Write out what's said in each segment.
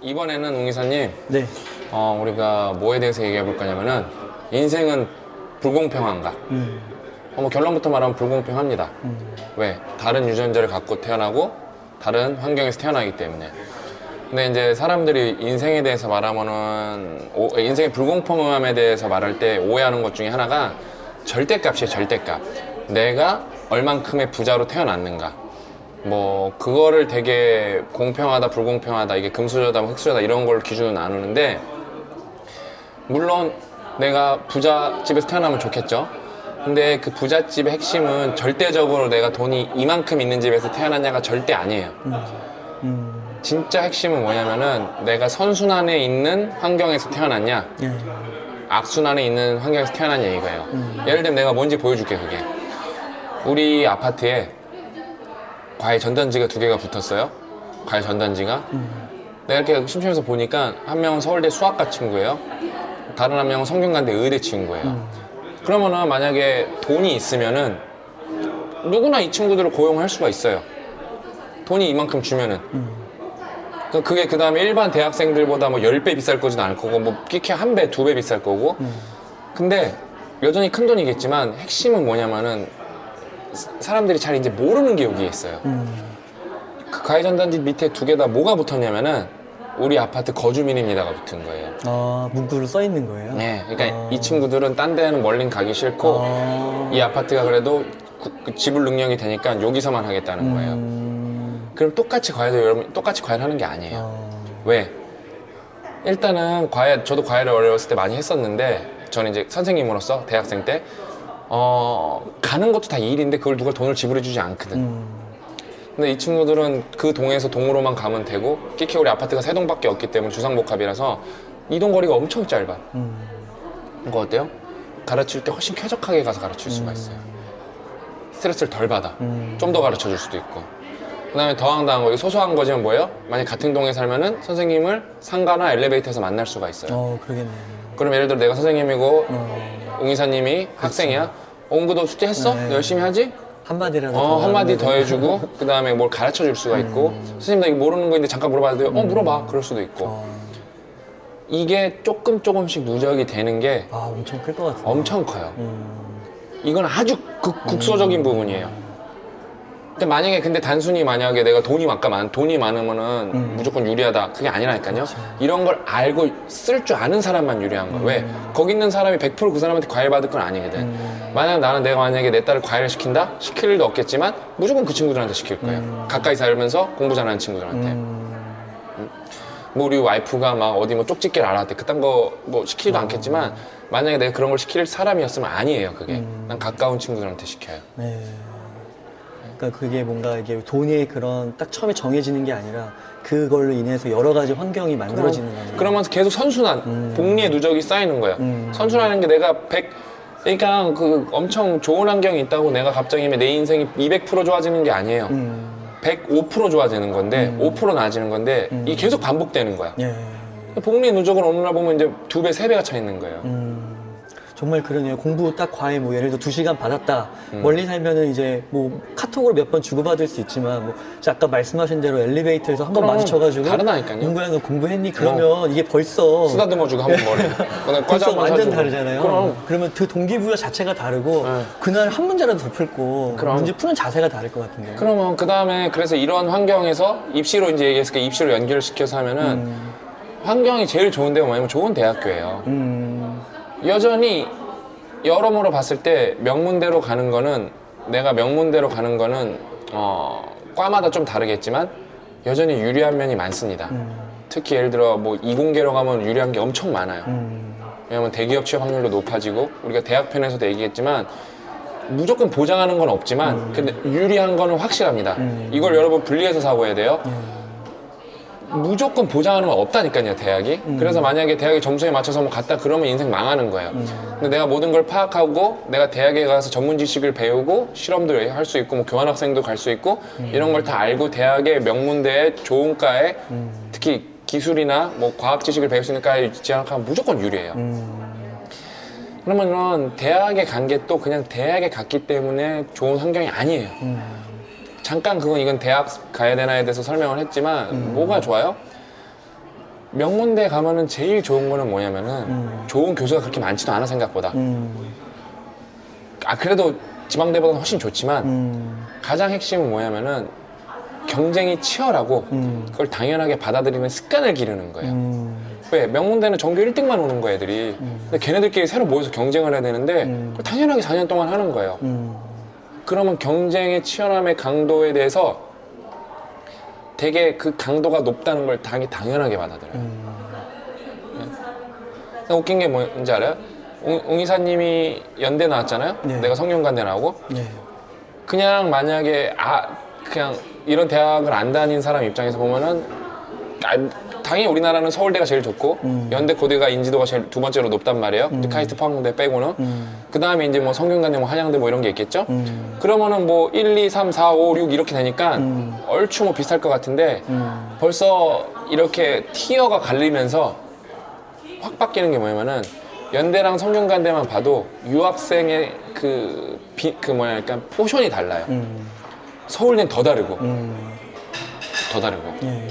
이번에는 웅 이사님, 네. 우리가 뭐에 대해서 얘기해 볼 거냐면은 인생은 불공평한가? 뭐 결론부터 말하면 불공평합니다. 왜? 다른 유전자를 갖고 태어나고 다른 환경에서 태어나기 때문에. 근데 이제 사람들이 인생에 대해서 말하면은 인생의 불공평함에 대해서 말할 때 오해하는 것 중에 하나가 절대값이에요. 절대값. 내가 얼만큼의 부자로 태어났는가. 뭐 그거를 되게 공평하다 불공평하다 이게 금수저다 흑수저다 이런 걸 기준으로 나누는데, 물론 내가 부잣집에서 태어나면 좋겠죠. 근데 그 부잣집의 핵심은 절대적으로 내가 돈이 이만큼 있는 집에서 태어났냐가 절대 아니에요. 진짜 핵심은 뭐냐면은 내가 선순환에 있는 환경에서 태어났냐 예. 악순환에 있는 환경에서 태어났냐 이거예요. 예를 들면 내가 뭔지 보여줄게. 그게 우리 아파트에 과일 전단지가 2개가 붙었어요. 과일 전단지가. 내가 이렇게 심심해서 보니까 한 명은 서울대 수학과 친구예요. 다른 한 명은 성균관대 의대 친구예요. 그러면은 만약에 돈이 있으면은 누구나 이 친구들을 고용할 수가 있어요. 돈이 이만큼 주면은. 그게 그 다음에 일반 대학생들보다 뭐 10배 비쌀 거지도 않을 거고, 뭐 끼케 1배, 2배 비쌀 거고. 근데 여전히 큰 돈이겠지만 핵심은 뭐냐면은 사람들이 잘 이제 모르는 게 여기에 있어요. 그 과외 전단지 밑에 2개 다 뭐가 붙었냐면은 우리 아파트 거주민입니다가 붙은 거예요. 아, 문구로 써 있는 거예요? 네, 그러니까 이 친구들은 딴 데는 멀린 가기 싫고 이 아파트가 그래도 그 지불 능력이 되니까 여기서만 하겠다는 거예요. 그럼 똑같이 과외도 여러분 똑같이 과외를 하는 게 아니에요. 왜? 일단은 저도 과외를 어렸을 때 많이 했었는데, 저는 이제 선생님으로서 대학생 때 가는 것도 다 일인데 그걸 누가 돈을 지불해 주지 않거든. 근데 이 친구들은 그 동에서 동으로만 가면 되고, 끼케 우리 아파트가 3동밖에 없기 때문에 주상복합이라서 이동 거리가 엄청 짧아. 그거 어때요? 가르칠 때 훨씬 쾌적하게 가서 가르칠 수가 있어요. 스트레스를 덜 받아. 좀 더 가르쳐 줄 수도 있고. 그 다음에 더 황당한 거, 소소한 거지만 뭐예요? 만약 같은 동에 살면은 선생님을 상가나 엘리베이터에서 만날 수가 있어요. 그러겠네요. 그럼 예를 들어 내가 선생님이고 웅 이사님이 학생이야. 옹구도 숙제 했어? 네. 열심히 하지? 한마디라도 더 한마디 하면 더 해주고, 그 다음에 뭘 가르쳐 줄 수가 있고, 선생님 나 이거 모르는 거인데 잠깐 물어봐도 돼요? 물어봐. 그럴 수도 있고. 이게 조금씩 누적이 되는 게 엄청 클 것 같아요. 엄청 커요. 이건 아주 국소적인 부분이에요. 근데 단순히 만약에 내가 돈이 많으면은 무조건 유리하다, 그게 아니라니까요. 그렇죠. 이런 걸 알고 쓸 줄 아는 사람만 유리한 거야. 왜? 거기 있는 사람이 100% 그 사람한테 과외 받을 건 아니거든. 내가 만약에 내 딸을 과외를 시킨다? 시킬 일도 없겠지만 무조건 그 친구들한테 시킬 거예요. 가까이 살면서 공부 잘하는 친구들한테. 뭐 우리 와이프가 막 어디 뭐 쪽집게를 알아대 그딴 거 뭐 시키지도 않겠지만, 만약에 내가 그런 걸 시킬 사람이었으면 아니에요. 그게 난 가까운 친구들한테 시켜요. 네. 그러니까 그게 뭔가 이게 돈이 그런 딱 처음에 정해지는 게 아니라 그걸로 인해서 여러 가지 환경이 만들어지는 거예요. 그러면서 계속 선순환, 복리의 누적이 쌓이는 거예요. 선순환하는 게 그러니까 그 엄청 좋은 환경이 있다고 내가 갑자기 내 인생이 200% 좋아지는 게 아니에요. 105% 좋아지는 건데 5% 나아지는 건데 이게 계속 반복되는 거야. 예. 복리 누적을 어느 날 보면 이제 2배, 3배가 차 있는 거예요. 정말 그러네요. 공부 딱 과외 뭐 예를 들어 2시간 받았다. 멀리 살면은 이제 뭐 카톡으로 몇 번 주고받을 수 있지만, 뭐 아까 말씀하신 대로 엘리베이터에서 한 번 그럼 마주쳐가지고 다르다니까요. 공부야 너 공부했니? 그러면 이게 벌써 쓰다듬어주고 한번 머리. 벌써 완전 다르잖아요. 그럼. 그러면 그 동기부여 자체가 다르고 네. 그날 한 문제라도 더 풀고 그럼. 문제 푸는 자세가 다를 것 같은데요. 그러면 그 다음에 그래서 이런 환경에서 입시로 이제 얘기했으니까 입시로 연결시켜서 하면은 환경이 제일 좋은 데가 뭐냐면 좋은 대학교예요. 여전히 여러모로 봤을 때 명문대로 가는 거는 과마다 좀 다르겠지만 여전히 유리한 면이 많습니다. 특히 예를 들어 뭐 이공계로 가면 유리한 게 엄청 많아요. 왜냐면 대기업 취업 확률도 높아지고, 우리가 대학 편에서도 얘기했지만 무조건 보장하는 건 없지만 근데 유리한 거는 확실합니다. 이걸 여러분 분리해서 사고해야 돼요. 무조건 보장하는 건 없다니까요, 대학이. 그래서 만약에 대학이 점수에 맞춰서 뭐 갔다 그러면 인생 망하는 거예요. 근데 내가 모든 걸 파악하고 내가 대학에 가서 전문 지식을 배우고 실험도 할 수 있고 뭐 교환학생도 갈 수 있고 이런 걸 다 알고 대학의 명문대에 좋은 과에 특히 기술이나 뭐 과학 지식을 배울 수 있는 과에 지원하면 무조건 유리해요. 그러면은 대학에 간 게 또 그냥 대학에 갔기 때문에 좋은 환경이 아니에요. 잠깐 이건 대학 가야 되나에 대해서 설명을 했지만 뭐가 좋아요? 명문대 가면은 제일 좋은 거는 뭐냐면은 좋은 교수가 그렇게 많지도 않아 생각보다. 그래도 지방대보다는 훨씬 좋지만 가장 핵심은 뭐냐면은 경쟁이 치열하고 그걸 당연하게 받아들이는 습관을 기르는 거예요. 왜? 명문대는 전교 1등만 오는 거야 애들이. 근데 걔네들끼리 새로 모여서 경쟁을 해야 되는데 그걸 당연하게 4년 동안 하는 거예요. 그러면 경쟁의 치열함의 강도에 대해서 되게 그 강도가 높다는 걸 당연하게 받아들여요. 웃긴 게 뭔지 알아요? 옹 이사님이 연대 나왔잖아요? 네. 내가 성균관대 나오고 네. 그냥 만약에 그냥 이런 대학을 안 다닌 사람 입장에서 보면은 당연히 우리나라는 서울대가 제일 좋고 연대 고대가 인지도가 제일 두 번째로 높단 말이에요. 카이스트 포항대 빼고는. 그 다음에 이제 뭐 성균관대 뭐 한양대 뭐 이런 게 있겠죠. 그러면은 뭐 1, 2, 3, 4, 5, 6 이렇게 되니까 얼추 뭐 비슷할 것 같은데 벌써 이렇게 티어가 갈리면서 확 바뀌는 게 뭐냐면은 연대랑 성균관대만 봐도 유학생의 약간 포션이 달라요. 서울대는 더 다르고 더 다르고. 예.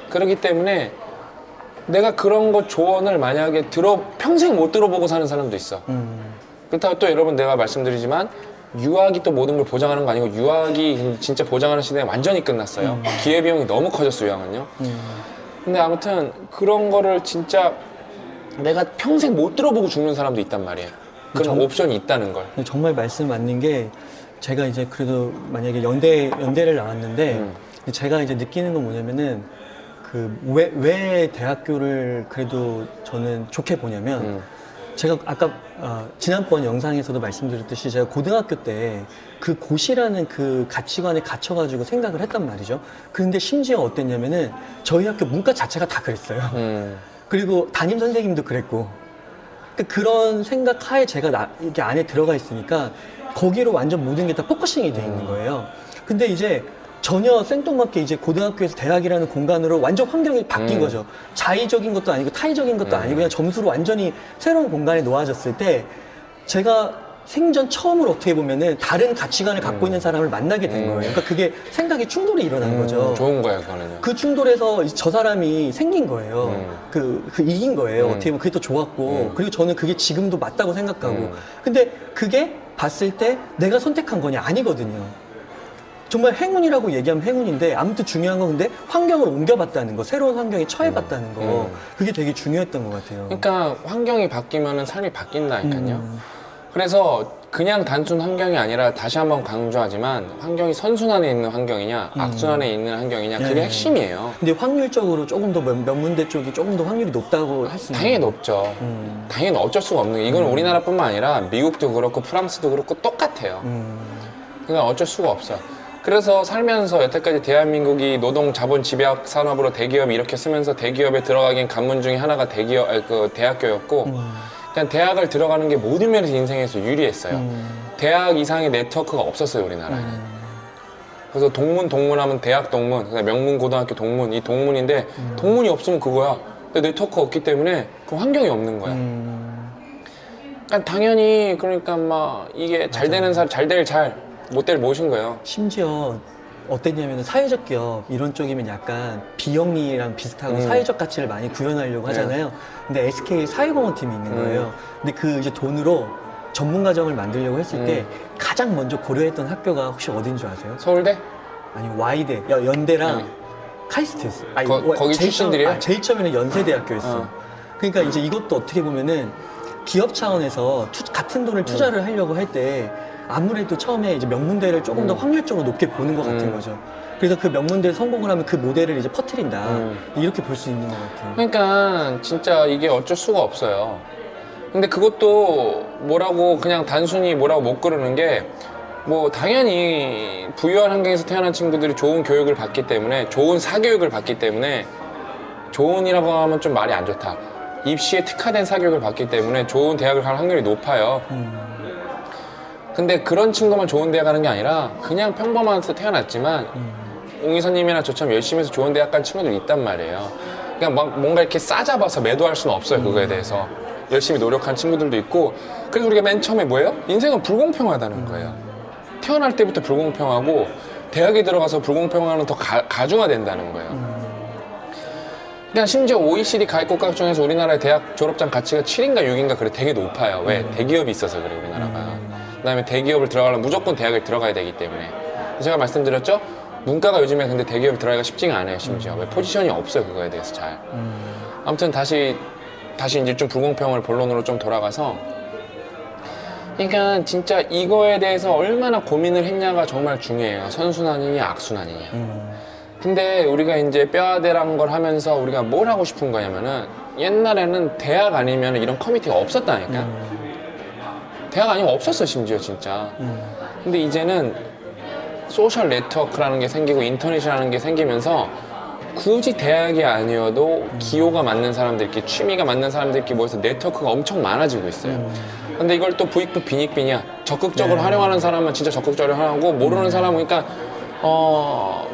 그렇기 때문에 내가 그런 거 조언을 만약에 평생 못 들어보고 사는 사람도 있어. 그렇다고 또 여러분 내가 말씀드리지만 유학이 또 모든 걸 보장하는 거 아니고 유학이 진짜 보장하는 시대는 완전히 끝났어요. 기회비용이 너무 커졌어 유학은요. 근데 아무튼 그런 거를 진짜 내가 평생 못 들어보고 죽는 사람도 있단 말이에요. 그런 옵션이 있다는 걸. 정말 말씀 맞는 게 제가 이제 그래도 만약에 연대를 나왔는데 제가 이제 느끼는 건 뭐냐면은 왜 대학교를 그래도 저는 좋게 보냐면 제가 아까 지난번 영상에서도 말씀드렸듯이 제가 고등학교 때 그 고시라는 그 가치관에 갇혀가지고 생각을 했단 말이죠. 근데 심지어 어땠냐면은 저희 학교 문과 자체가 다 그랬어요. 그리고 담임 선생님도 그랬고 그런 생각 하에 제가 이렇게 안에 들어가 있으니까 거기로 완전 모든 게 다 포커싱이 돼 있는 거예요. 근데 이제 전혀 생뚱맞게 이제 고등학교에서 대학이라는 공간으로 완전 환경이 바뀐 거죠. 자의적인 것도 아니고 타의적인 것도 아니고 그냥 점수로 완전히 새로운 공간에 놓아졌을 때 제가 생전 처음으로 어떻게 보면은 다른 가치관을 갖고 있는 사람을 만나게 된 거예요. 그러니까 그게 생각이 충돌이 일어난 거죠. 좋은 거예요, 그거는요. 그 충돌에서 저 사람이 생긴 거예요. 이긴 거예요. 어떻게 보면 그게 더 좋았고. 그리고 저는 그게 지금도 맞다고 생각하고. 근데 그게 봤을 때 내가 선택한 거냐? 아니거든요. 정말 행운이라고 얘기하면 행운인데 아무튼 중요한 건 근데 환경을 옮겨봤다는 거, 새로운 환경에 처해봤다는 거, 그게 되게 중요했던 것 같아요. 그러니까 환경이 바뀌면은 삶이 바뀐다니까요. 그래서 그냥 단순 환경이 아니라 다시 한번 강조하지만 환경이 선순환에 있는 환경이냐 악순환에 있는 환경이냐 그게 핵심이에요. 근데 확률적으로 조금 더 명문대 쪽이 조금 더 확률이 높다고 할 수 있는 당연히 높죠. 당연히 어쩔 수가 없는 게 이건 우리나라뿐만 아니라 미국도 그렇고 프랑스도 그렇고 똑같아요. 그러니까 어쩔 수가 없어요. 그래서 살면서 여태까지 대한민국이 노동 자본 집약 산업으로 대기업이 이렇게 쓰면서 대기업에 들어가기엔 관문 중에 하나가 대학교였고 그냥 대학을 들어가는 게 모든 면에서 인생에서 유리했어요. 대학 이상의 네트워크가 없었어요, 우리나라에는. 그래서 동문하면 대학 동문, 명문 고등학교 동문, 이 동문인데 동문이 없으면 그거야. 근데 네트워크가 없기 때문에 그 환경이 없는 거야. 그러니까 당연히 그러니까 막 이게 잘 되는 사람, 못 될 못인 거예요. 심지어 어땠냐면 사회적 기업 이런 쪽이면 약간 비영리랑 비슷하고 사회적 가치를 많이 구현하려고 하잖아요. 근데 SK 사회공헌 팀이 있는 거예요. 근데 그 이제 돈으로 전문 과정을 만들려고 했을 때 가장 먼저 고려했던 학교가 혹시 어딘 줄 아세요? 서울대? 아니 Y대, 연대랑 카이스트였어. 거기 출신들이에요? 제일 처음에는 연세대학교였어. 그러니까 이제 이것도 어떻게 보면은 기업 차원에서 같은 돈을 투자를 하려고 할 때 아무래도 처음에 이제 명문대를 조금 더 확률적으로 높게 보는 것 같은 거죠. 그래서 그 명문대에 성공을 하면 그 모델을 이제 퍼뜨린다. 이렇게 볼 수 있는 것 같아요. 그러니까 진짜 이게 어쩔 수가 없어요. 근데 그것도 그냥 단순히 뭐라고 못 그러는 게 뭐 당연히 부유한 환경에서 태어난 친구들이 좋은 교육을 받기 때문에 좋은 사교육을 받기 때문에 좋은이라고 하면 좀 말이 안 좋다. 입시에 특화된 사교육을 받기 때문에 좋은 대학을 갈 확률이 높아요. 근데 그런 친구만 좋은 대학 가는 게 아니라 그냥 평범한 데서 태어났지만 옹 이사님이나 저처럼 열심히 해서 좋은 대학 간 친구들이 있단 말이에요. 그냥 막 뭔가 이렇게 싸잡아서 매도할 수는 없어요. 그거에 대해서 열심히 노력한 친구들도 있고. 그래서 우리가 맨 처음에 뭐예요? 인생은 불공평하다는 거예요. 태어날 때부터 불공평하고 대학에 들어가서 불공평하는 더 가중화된다는 거예요. 그냥 심지어 OECD 가입 국가 중에서 우리나라의 대학 졸업장 가치가 7인가 6인가 그래 되게 높아요. 왜? 대기업이 있어서 그래 우리나라가. 그다음에 대기업을 들어가려면 무조건 대학을 들어가야 되기 때문에. 제가 말씀드렸죠? 문과가 요즘에 근데 대기업에 들어가기가 쉽지가 않아요. 심지어 왜 포지션이 없어요 그거에 대해서 잘. 아무튼 다시 이제 좀 불공평을 본론으로 좀 돌아가서. 그러니까 진짜 이거에 대해서 얼마나 고민을 했냐가 정말 중요해요. 선순환이냐 악순환이냐. 근데 우리가 이제 뼈아대란 걸 하면서 우리가 뭘 하고 싶은 거냐면은 옛날에는 대학 아니면 이런 커뮤니티가 없었다니까. 대학 아니면 없었어 심지어 진짜. 근데 이제는 소셜 네트워크라는 게 생기고 인터넷이라는 게 생기면서 굳이 대학이 아니어도 기호가 맞는 사람들끼리 취미가 맞는 사람들끼리 모여서 네트워크가 엄청 많아지고 있어요. 근데 이걸 또 부익부 빈익빈이야. 적극적으로 활용하는 사람은 진짜 적극적으로 활용하고 모르는 사람은 그러니까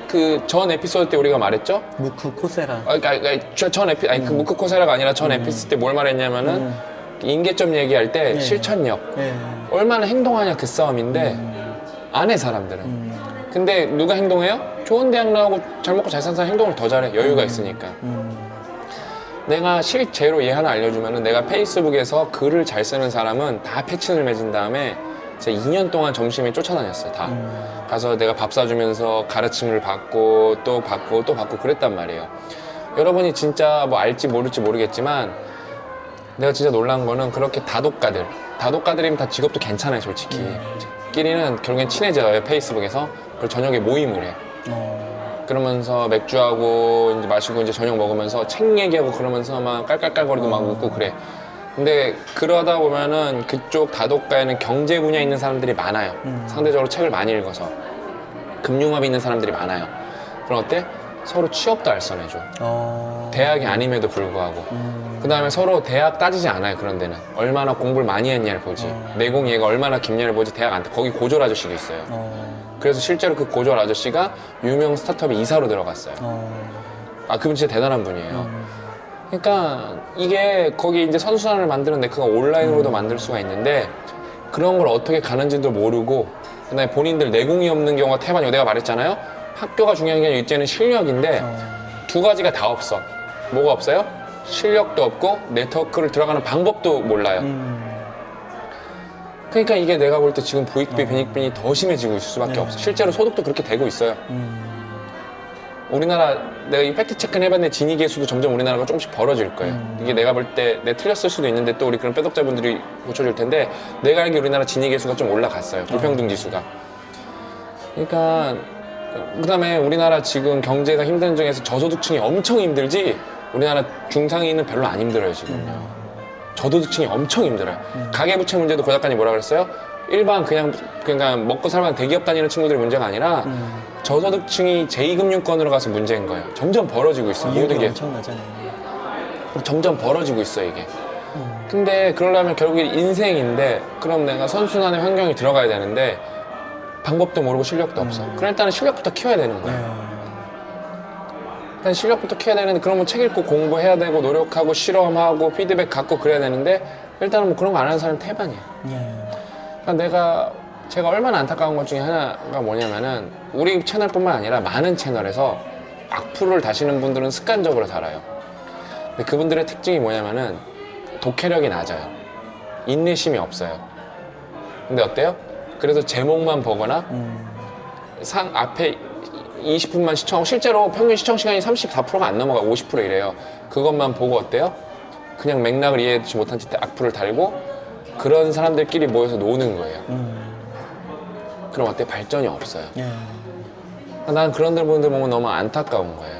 그 전 에피소드 때 우리가 말했죠? 무크 코세라. 그 무크 코세라가 아니라 전 에피소드 때 뭘 말했냐면은 인계점 얘기할 때 실천력. 얼마나 행동하냐 그 싸움인데 안 해 사람들은. 근데 누가 행동해요? 좋은 대학 나오고 잘 먹고 잘 사는 사람 행동을 더 잘해. 여유가 있으니까. 내가 실제로 얘 하나 알려주면은 내가 페이스북에서 글을 잘 쓰는 사람은 다 패친을 맺은 다음에 제가 2년 동안 점심에 쫓아다녔어요. 다. 가서 내가 밥 사주면서 가르침을 받고 또 받고 또 받고 그랬단 말이에요. 여러분이 진짜 뭐 알지 모를지 모르겠지만 내가 진짜 놀란 거는 그렇게 다독가들이면 다 직업도 괜찮아요 솔직히. 끼리는 결국엔 친해져요 페이스북에서. 그리고 저녁에 모임을 해. 그러면서 맥주하고 이제 마시고 이제 저녁 먹으면서 책 얘기하고 그러면서 막 깔깔깔거리고 막 웃고 그래. 근데 그러다 보면은 그쪽 다독가에는 경제 분야에 있는 사람들이 많아요. 상대적으로 책을 많이 읽어서. 금융업에 있는 사람들이 많아요. 그럼 어때? 서로 취업도 알선해줘. 대학이 아님에도 불구하고. 그 다음에 서로 대학 따지지 않아요 그런 데는. 얼마나 공부를 많이 했냐를 보지. 내공 얘가 얼마나 깊냐를 보지. 대학 안 거기 고졸 아저씨도 있어요. 그래서 실제로 그 고졸 아저씨가 유명 스타트업에 이사로 들어갔어요. 그분 진짜 대단한 분이에요. 그러니까 이게 거기 이제 선순환을 만드는데 그거 온라인으로도 만들 수가 있는데 그런 걸 어떻게 가는지도 모르고 그다음에 본인들 내공이 없는 경우가 태반이고 내가 말했잖아요. 학교가 중요한 게 아니라 이제는 실력인데 두 가지가 다 없어. 뭐가 없어요? 실력도 없고 네트워크를 들어가는 방법도 몰라요. 그러니까 이게 내가 볼 때 지금 부익비 빈익빈이 더 심해지고 있을 수밖에 없어. 실제로 소득도 그렇게 되고 있어요. 우리나라 내가 이 팩트 체크는 해봤는데 지니 계수도 점점 우리나라가 조금씩 벌어질 거예요. 이게 내가 볼 때 내가 틀렸을 수도 있는데 또 우리 그런 빼독자분들이 고쳐줄 텐데 내가 알기로 우리나라 지니 계수가 좀 올라갔어요. 불평등 지수가. 그러니까 그다음에 우리나라 지금 경제가 힘든 중에서 저소득층이 엄청 힘들지 우리나라 중상위는 별로 안 힘들어요 지금요. 저소득층이 엄청 힘들어요. 가계부채 문제도 고 작가님 뭐라 그랬어요? 일반 그냥 먹고 살만한 대기업 다니는 친구들의 문제가 아니라 저소득층이 제2금융권으로 가서 문제인 거예요. 점점 벌어지고 있어요. 모든 게 엄청나잖아요. 점점 벌어지고 있어 이게. 근데 그러려면 결국에 인생인데 그럼 내가 선순환의 환경에 들어가야 되는데 방법도 모르고 실력도 없어. 그럼 일단은 실력부터 키워야 되는 거야. 일단 실력부터 키워야 되는데 그러면 책 읽고 공부해야 되고 노력하고 실험하고 피드백 갖고 그래야 되는데 일단은 뭐 그런 거 안 하는 사람은 태반이야. 그러니까 제가 얼마나 안타까운 것 중에 하나가 뭐냐면은 우리 채널뿐만 아니라 많은 채널에서 악플을 다시는 분들은 습관적으로 달아요. 근데 그분들의 특징이 뭐냐면은 독해력이 낮아요. 인내심이 없어요. 근데 어때요? 그래서 제목만 보거나 앞에 20분만 시청하고 실제로 평균 시청 시간이 34%가 안 넘어가 50% 이래요. 그것만 보고 어때요? 그냥 맥락을 이해하지 못한 채 악플을 달고 그런 사람들끼리 모여서 노는 거예요. 그럼 어때? 발전이 없어요. 난 그런 분들 보면 너무 안타까운 거예요.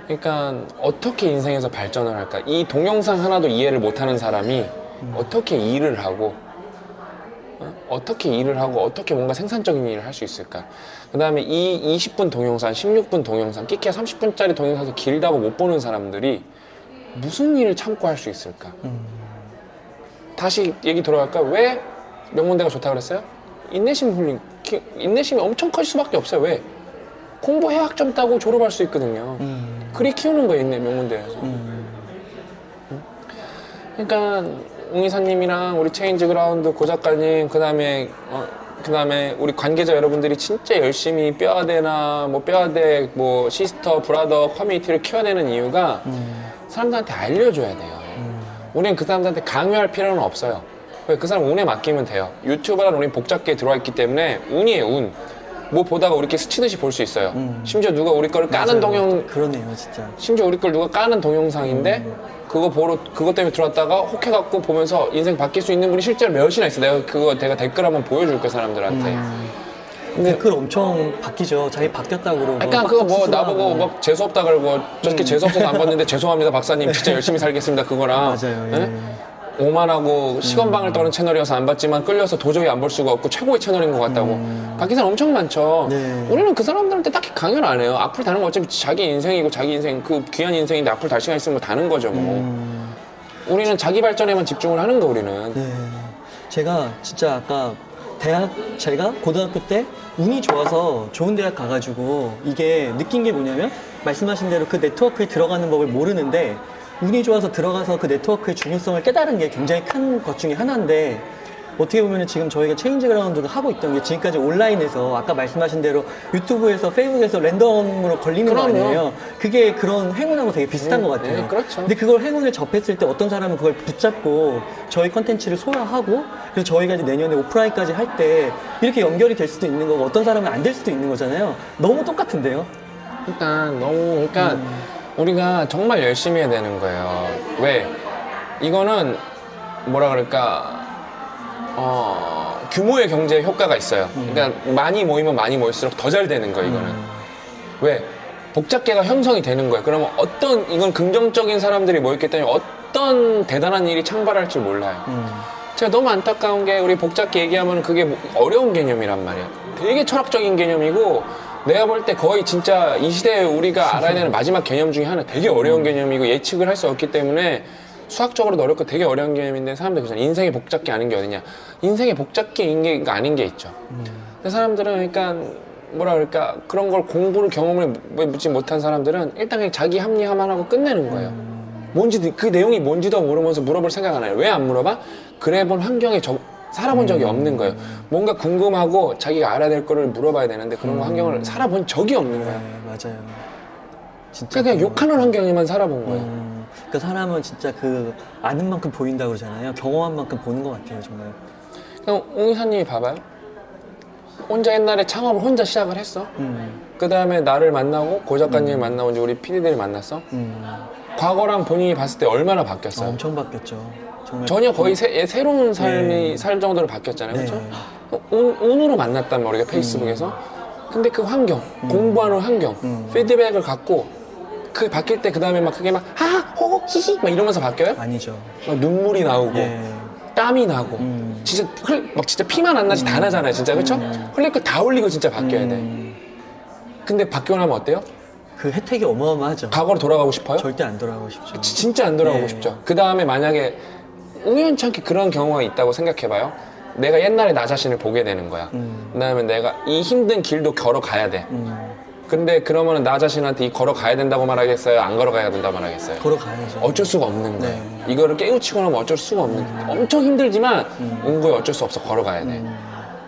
그러니까 어떻게 인생에서 발전을 할까? 이 동영상 하나도 이해를 못하는 사람이 어떻게 일을 하고 어떻게 뭔가 생산적인 일을 할 수 있을까? 그 다음에 이 20분 동영상, 16분 동영상, 끼키야 30분짜리 동영상도 길다고 못 보는 사람들이 무슨 일을 참고 할 수 있을까? 다시 얘기 돌아갈까요? 왜 명문대가 좋다 그랬어요? 인내심이 엄청 커질 수밖에 없어요. 왜? 공부해 학점 따고 졸업할 수 있거든요. 그리 키우는 거예요, 명문대에서. 그러니까 웅이사님이랑 우리 체인지 그라운드 고 작가님, 그 다음에 그다음에 우리 관계자 여러분들이 진짜 열심히 뼈아대나 뭐 뼈아대 뭐 시스터 브라더 커뮤니티를 키워내는 이유가 사람들한테 알려줘야 돼요. 우리는 그 사람들한테 강요할 필요는 없어요. 왜? 그 사람 운에 맡기면 돼요. 유튜브라는 우리 복잡계에 들어와 있기 때문에 운이에요, 운. 뭐 보다가 우리 이렇게 스치듯이 볼 수 있어요. 심지어 누가 우리 거를 까는 동영, 그러네요, 진짜. 심지어 우리 걸 누가 까는 동영상인데 그거 보러 그것 때문에 들어왔다가 혹해갖고 보면서 인생 바뀔 수 있는 분이 실제로 몇이나 있어. 내가 댓글 한번 보여줄 거야 사람들한테. 근데 댓글 엄청 바뀌죠. 자기 바뀌었다고 그러고. 약간 그거 뭐 나보고 막 재수 없다 그러고 저렇게 재수 없어서 안 봤는데 죄송합니다 박사님 진짜 열심히 살겠습니다 그거랑. 맞아요. 예? 오만하고 시건방을 떠는 채널이어서 안 봤지만 끌려서 도저히 안 볼 수가 없고 최고의 채널인 것 같다고. 바뀐 사람 엄청 많죠. 네. 우리는 그 사람들한테 딱히 강요를 안 해요. 악플 다는 거 어차피 자기 인생이고 자기 인생 그 귀한 인생인데 악플 달 시간 있으면 다는 거죠 뭐. 우리는 자기 발전에만 집중을 하는 거 우리는. 네. 제가 진짜 아까 제가 고등학교 때 운이 좋아서 좋은 대학 가가지고 이게 느낀 게 뭐냐면 말씀하신 대로 그 네트워크에 들어가는 법을 모르는데 운이 좋아서 들어가서 그 네트워크의 중요성을 깨달은 게 굉장히 큰 것 중에 하나인데 어떻게 보면 지금 저희가 체인지 그라운드가 하고 있던 게 지금까지 온라인에서 아까 말씀하신 대로 유튜브에서 페이스북에서 랜덤으로 걸리는 거 그럼요. 아니에요. 그게 그런 행운하고 되게 비슷한 것 같아요. 네, 그렇죠. 근데 그걸 행운을 접했을 때 어떤 사람은 그걸 붙잡고 저희 컨텐츠를 소화하고 그래서 저희가 이제 내년에 오프라인까지 할 때 이렇게 연결이 될 수도 있는 거고 어떤 사람은 안 될 수도 있는 거잖아요. 너무 똑같은데요? 일단 너무 그러니까 우리가 정말 열심히 해야 되는 거예요. 왜? 이거는 뭐라 그럴까 규모의 경제 효과가 있어요. 그러니까 많이 모이면 많이 모일수록 더 잘 되는 거예요. 이거는 왜? 복잡계가 형성이 되는 거예요. 그러면 어떤 이건 긍정적인 사람들이 모였기 때문에 어떤 대단한 일이 창발할지 몰라요. 제가 너무 안타까운 게 우리 복잡계 얘기하면 그게 어려운 개념이란 말이에요. 되게 철학적인 개념이고 내가 볼 때 거의 진짜 이 시대에 우리가 알아야 되는 마지막 개념 중에 하나 되게 어려운 개념이고 예측을 할 수 없기 때문에 수학적으로도 어렵고 되게 어려운 개념인데 사람들이 그냥 인생의 복잡계 아는 게 어디냐. 인생의 복잡계인 게 아닌 게 있죠. 근데 사람들은 그러니까 뭐라 그럴까 그런 걸 공부를 경험을 묻지 못한 사람들은 일단 그냥 자기 합리화만 하고 끝내는 거예요. 뭔지 그 내용이 뭔지도 모르면서 물어볼 생각 안 해요. 왜 안 물어봐? 그래 본 환경에 살아본 적이 없는 거예요. 뭔가 궁금하고 자기가 알아야 될 거를 물어봐야 되는데 그런 거 환경을 살아본 적이 없는 거예요. 네, 맞아요. 진짜 그냥 욕하는 환경에만 살아본 거예요. 그 사람은 진짜 그 아는 만큼 보인다고 그러잖아요. 경험한 만큼 보는 것 같아요, 정말. 그냥 옹 이사님이 봐봐요. 혼자 옛날에 창업을 혼자 시작을 했어. 그 다음에 나를 만나고 고 작가님을 만나고 이제 우리 PD들을 만났어. 과거랑 본인이 봤을 때 얼마나 바뀌었어요? 엄청 바뀌었죠. 정말. 전혀 거의 새로운 삶이 살 정도로 바뀌었잖아요. 네. 그렇죠? 운으로 만났단 말이에요, 페이스북에서. 근데 그 환경, 공부하는 환경, 피드백을 갖고 그 바뀔 때 그 다음에 막 그게 막 호호 히히 막 이러면서 바뀌어요? 아니죠. 막 눈물이 나오고 예. 땀이 나고 진짜 막 진짜 피만 안 나지 다 나잖아요, 진짜. 그렇죠? 흘릴 거 다 흘리고 진짜 바뀌어야 돼. 근데 바뀌고 나면 어때요? 그 혜택이 어마어마하죠. 과거로 돌아가고 싶어요? 절대 안 돌아가고 싶죠. 진짜 안 돌아가고 네. 싶죠. 그 다음에 만약에 우연치 않게 그런 경우가 있다고 생각해봐요. 내가 옛날에 나 자신을 보게 되는 거야. 그 다음에 내가 이 힘든 길도 걸어가야 돼. 근데 그러면 나 자신한테 걸어가야 된다고 말하겠어요? 안 걸어가야 된다고 말하겠어요? 걸어가야죠. 어쩔 수가 없는 거예요. 네. 이거를 깨우치고 나면 어쩔 수가 없는 거예요. 엄청 힘들지만 은고에 어쩔 수 없어. 걸어가야 돼.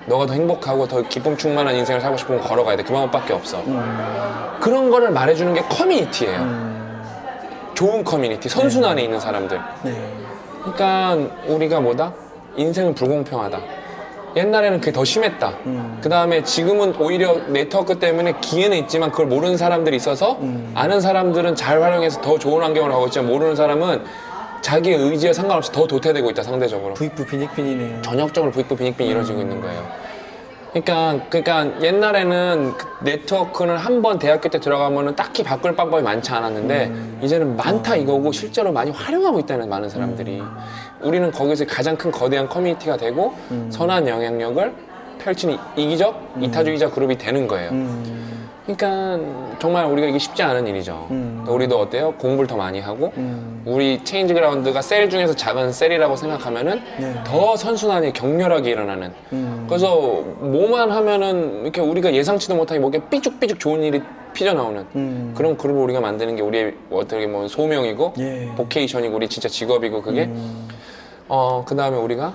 너가 더 행복하고 더 기쁨 충만한 인생을 살고 싶으면 걸어가야 돼. 그 방법밖에 없어. 그런 거를 말해주는 게 커뮤니티예요. 좋은 커뮤니티, 선순환에 있는 사람들. 네. 그러니까 우리가 뭐다? 인생은 불공평하다. 옛날에는 그게 더 심했다. 그 다음에 지금은 오히려 네트워크 때문에 기회는 있지만 그걸 모르는 사람들이 있어서 아는 사람들은 잘 활용해서 더 좋은 환경을 하고 있지만 모르는 사람은 자기의 의지에 상관없이 더 도태되고 있다, 상대적으로. 부익부 빈익빈이네요. 전역적으로 부익부 빈익빈이 이루어지고 있는 거예요. 그러니까 옛날에는 그 네트워크는 한 번 대학교 때 들어가면은 딱히 바꿀 방법이 많지 않았는데 이제는 많다 이거고 실제로 많이 활용하고 있다는 많은 사람들이. 우리는 거기서 가장 큰 거대한 커뮤니티가 되고 선한 영향력을 펼치는 이기적, 이타주의자 그룹이 되는 거예요. 그러니까 정말 우리가 이게 쉽지 않은 일이죠. 우리도 어때요? 공부를 더 많이 하고 우리 체인지 그라운드가 셀 중에서 작은 셀이라고 생각하면은 네. 더 선순환이 격렬하게 일어나는. 그래서 뭐만 하면은 이렇게 우리가 예상치도 못하게 뭐 이렇게 삐죽삐죽 좋은 일이 피져나오는 그런 그룹을 우리가 만드는 게 우리의 어떻게 뭐 소명이고 예. 보케이션이고 우리 진짜 직업이고 그게 그 다음에 우리가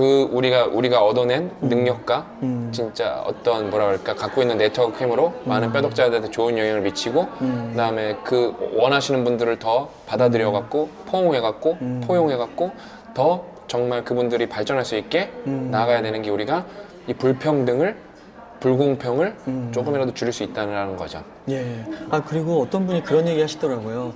우리가 얻어낸 능력과 진짜 어떤 뭐라 그럴까 갖고 있는 네트워크 힘으로 많은 뼈독자들한테 좋은 영향을 미치고 그다음에 그 원하시는 분들을 더 받아들여 갖고 포용해 갖고 포용해 갖고 더 정말 그분들이 발전할 수 있게 나아가야 되는 게 우리가 이 불공평을 조금이라도 줄일 수 있다는 거죠. 예. 아, 그리고 어떤 분이 그런 얘기 하시더라고요.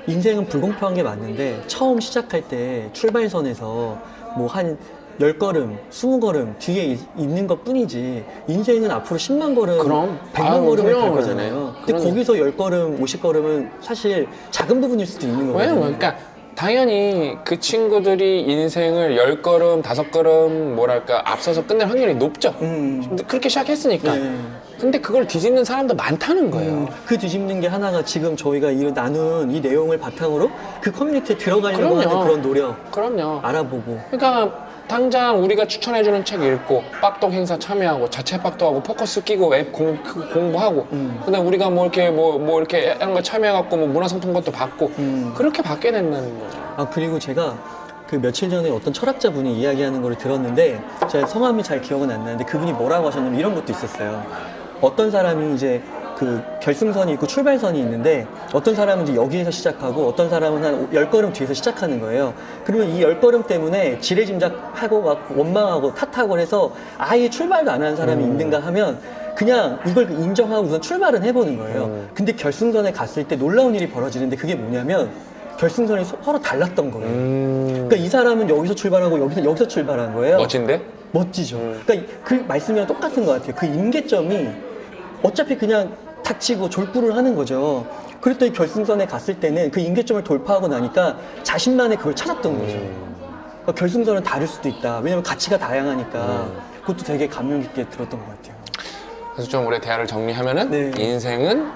인생은 불공평한 게 맞는데 처음 시작할 때 출발선에서 뭐 한 10걸음, 20걸음 뒤에 있는 것 뿐이지 인생은 앞으로 10만 걸음, 그럼. 100만 아유, 걸음을 갈 훌륭한 거잖아요. 근데 그러네. 거기서 10걸음, 50걸음은 사실 작은 부분일 수도 있는 거거든요. 왜냐면 그러니까 당연히 그 친구들이 인생을 10걸음, 5걸음 뭐랄까 앞서서 끝낼 확률이 높죠. 근데 그렇게 시작했으니까. 네. 근데 그걸 뒤집는 사람도 많다는 거예요. 그 뒤집는 게 하나가 지금 저희가 나눈 이 내용을 바탕으로 그 커뮤니티에 들어가려고 그럼요. 하는 그런 노력 그럼요. 알아보고. 그러니까 당장 우리가 추천해주는 책 읽고 빡독 행사 참여하고 자체 빡독하고 포커스 끼고 앱 공부하고 그다음 우리가 뭐 이렇게 하는 거 참여해갖고 뭐 문화상품 것도 받고 그렇게 받게 된다는 거죠. 아, 그리고 제가 그 며칠 전에 어떤 철학자분이 이야기하는 걸 들었는데 제가 성함이 잘 기억은 안 나는데 그분이 뭐라고 하셨냐면 이런 것도 있었어요. 어떤 사람이 이제 그 결승선이 있고 출발선이 있는데 어떤 사람은 이제 여기에서 시작하고 어떤 사람은 한 10걸음 뒤에서 시작하는 거예요. 그러면 이 10걸음 때문에 지레짐작하고 막 원망하고 탓하고 해서 아예 출발도 안 하는 사람이 있는가 하면 그냥 이걸 인정하고 우선 출발은 해보는 거예요. 근데 결승선에 갔을 때 놀라운 일이 벌어지는데 그게 뭐냐면 결승선이 서로 달랐던 거예요. 그러니까 이 사람은 여기서 출발하고 여기서 출발한 거예요. 멋진데? 멋지죠. 그러니까 그 말씀이랑 똑같은 것 같아요. 그 임계점이 어차피 그냥 닥치고 졸부를 하는 거죠. 그랬더니 결승선에 갔을 때는 그 임계점을 돌파하고 나니까 자신만의 그걸 찾았던 거죠. 그러니까 결승선은 다를 수도 있다. 왜냐면 가치가 다양하니까. 그것도 되게 감명 깊게 들었던 것 같아요. 그래서 좀 우리 대화를 정리하면은 네. 인생은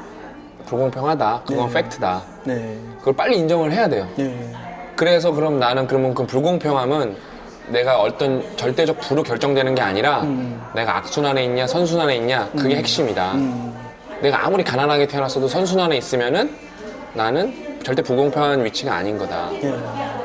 불공평하다. 그건 네. 팩트다. 네. 그걸 빨리 인정을 해야 돼요. 네. 그래서 그럼 나는 그러면 그 불공평함은 내가 어떤 절대적 부로 결정되는 게 아니라 내가 악순환에 있냐 선순환에 있냐 그게 핵심이다. 내가 아무리 가난하게 태어났어도 선순환에 있으면은 나는 절대 불공평한 위치가 아닌 거다. 네.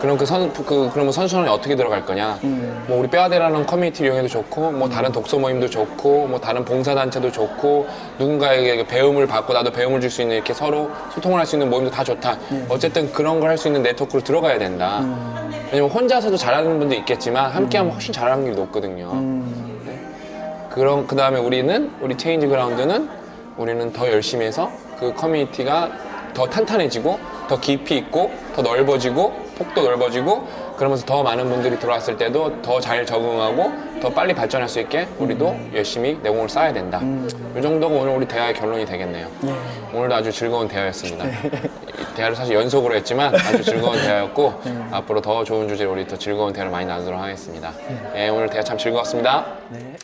그럼 그러면 선순환에 어떻게 들어갈 거냐? 뭐 우리 뼈아대라는 커뮤니티 이용해도 좋고, 뭐 다른 독서 모임도 좋고, 뭐 다른 봉사단체도 좋고, 누군가에게 배움을 받고 나도 배움을 줄 수 있는 이렇게 서로 소통을 할 수 있는 모임도 다 좋다. 어쨌든 그런 걸 할 수 있는 네트워크로 들어가야 된다. 왜냐면 혼자서도 잘하는 분도 있겠지만 함께하면 훨씬 잘하는 확률이 높거든요. 네? 그 다음에 우리 체인지 그라운드는 우리는 더 열심히 해서 그 커뮤니티가 더 탄탄해지고 더 깊이 있고 더 넓어지고 폭도 넓어지고 그러면서 더 많은 분들이 들어왔을 때도 더 잘 적응하고 더 빨리 발전할 수 있게 우리도 열심히 내공을 쌓아야 된다. 이 정도가 오늘 우리 대화의 결론이 되겠네요. 네. 오늘도 아주 즐거운 대화였습니다. 이 대화를 사실 연속으로 했지만 아주 즐거운 대화였고 앞으로 더 좋은 주제로 우리 더 즐거운 대화를 많이 나누도록 하겠습니다. 오늘 대화 참 즐거웠습니다. 네.